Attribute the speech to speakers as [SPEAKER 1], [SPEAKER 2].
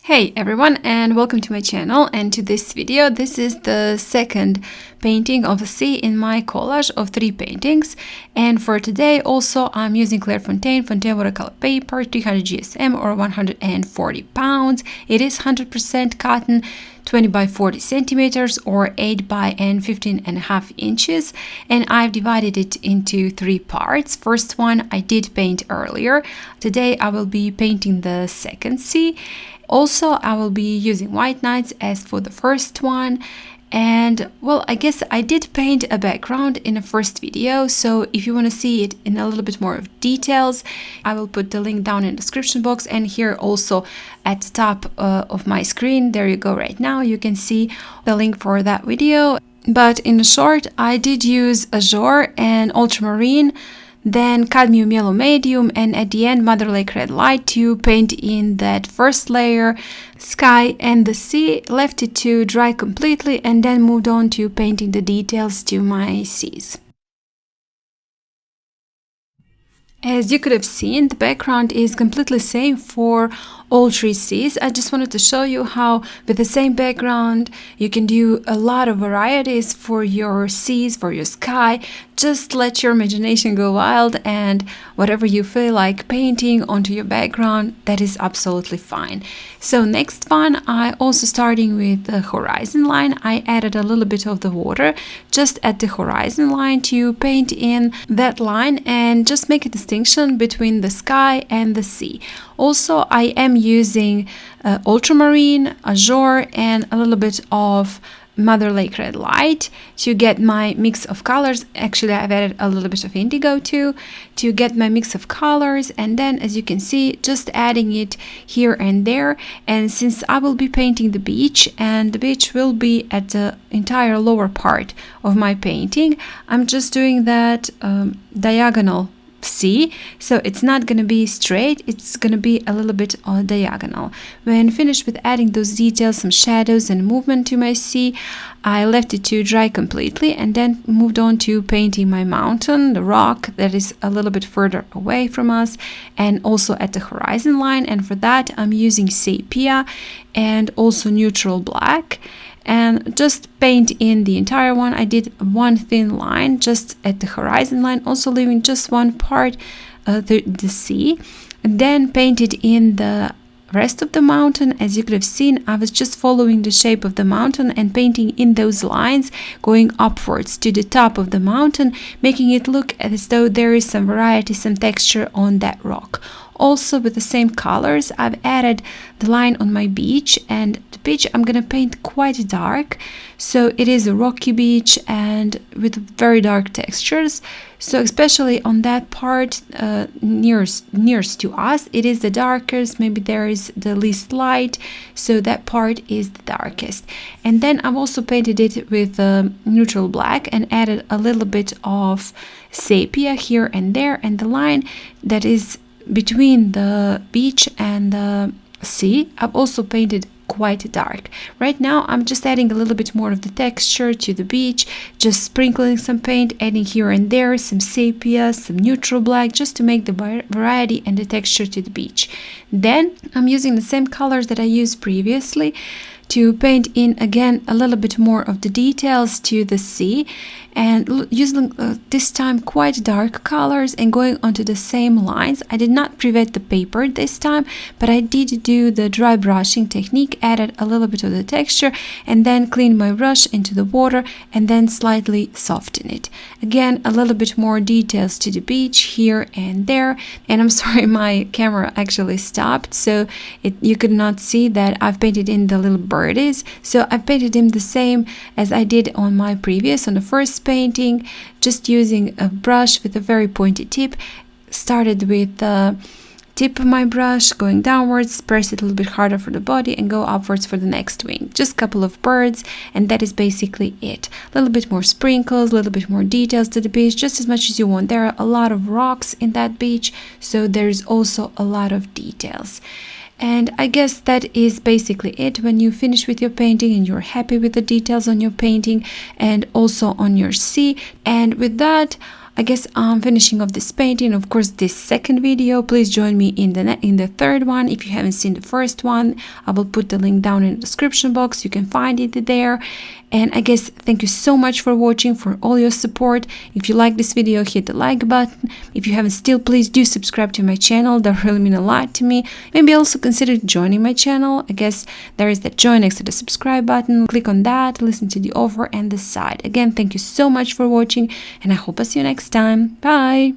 [SPEAKER 1] Hey everyone, and welcome to my channel and to this video. This is the second painting of a sea in my collage of 3 paintings, and for today also I'm using Clairefontaine watercolor paper, 300 GSM or 140 pounds. It is 100% cotton, 20 by 40 centimeters or 8 by 15.5 inches, and I've divided it into 3 parts. First one I did paint earlier. Today I will be painting the second sea. Also, I will be using white knights as for the first one. And well, I guess I did paint a background in the first video, so if you want to see it in a little bit more of details, I will put the link down in the description box, and here also at the top of my screen, there you go right now, you can see the link for that video. But in the short, I did use azure and ultramarine, then cadmium yellow medium, and at the end Mother Lake red light to paint in that first layer, sky and the sea. Left it to dry completely and then moved on to painting the details to my seas. As you could have seen, the background is completely same for all 3 seas. I just wanted to show you how with the same background you can do a lot of varieties for your seas, for your sky. Just let your imagination go wild, and whatever you feel like painting onto your background, that is absolutely fine. So next one, I also starting with the horizon line. I added a little bit of the water just at the horizon line to paint in that line and just make a distinction between the sky and the sea. Also, I am using ultramarine, azure, and a little bit of Mother Lake red light to get my mix of colors. Actually, I've added a little bit of indigo too to get my mix of colors, and then as you can see, just adding it here and there. And since I will be painting the beach, and the beach will be at the entire lower part of my painting, I'm just doing that diagonal sea, so it's not going to be straight, it's going to be a little bit diagonal. When finished with adding those details, some shadows and movement to my sea, I left it to dry completely and then moved on to painting my mountain, the rock that is a little bit further away from us, and also at the horizon line. And for that I'm using sepia and also neutral black, and just paint in the entire one. I did one thin line just at the horizon line, also leaving just one part, the sea, and then painted in the rest of the mountain. As you could have seen, I was just following the shape of the mountain and painting in those lines, going upwards to the top of the mountain, making it look as though there is some variety, some texture on that rock. Also with the same colors, I've added the line on my beach, and the beach I'm gonna paint quite dark, so it is a rocky beach and with very dark textures. So especially on that part nearest to us, it is the darkest, maybe there is the least light, so that part is the darkest. And then I've also painted it with neutral black and added a little bit of sepia here and there, and the line that is between the beach and the sea I've also painted quite dark. Right now I'm just adding a little bit more of the texture to the beach, just sprinkling some paint, adding here and there some sepia, some neutral black, just to make the variety and the texture to the beach. Then I'm using the same colors that I used previously to paint in again a little bit more of the details to the sea, and using this time quite dark colors and going onto the same lines. I did not pre-wet the paper this time, but I did do the dry brushing technique, added a little bit of the texture and then clean my brush into the water and then slightly soften it. Again, a little bit more details to the beach here and there. And I'm sorry, my camera actually stopped, so you could not see that I've painted in the little birdies. So I painted him the same as I did on my previous, on the first painting, just using a brush with a very pointy tip. Started with the tip of my brush, going downwards, press it a little bit harder for the body and go upwards for the next wing. Just a couple of birds, and that is basically it. A little bit more sprinkles, a little bit more details to the beach, just as much as you want. There are a lot of rocks in that beach, so there's also a lot of details. And I guess that is basically it. When you finish with your painting and you're happy with the details on your painting and also on your sea, and with that I guess I'm finishing off this painting. Of course, this second video, please join me in the third one. If you haven't seen the first one, I will put the link down in the description box. You can find it there. And I guess thank you so much for watching, for all your support. If you like this video, hit the like button. If you haven't still, please do subscribe to my channel. That really means a lot to me. Maybe also consider joining my channel. I guess there is that join next to the subscribe button. Click on that, listen to the offer and decide. Again, thank you so much for watching, and I hope I see you next time. Bye!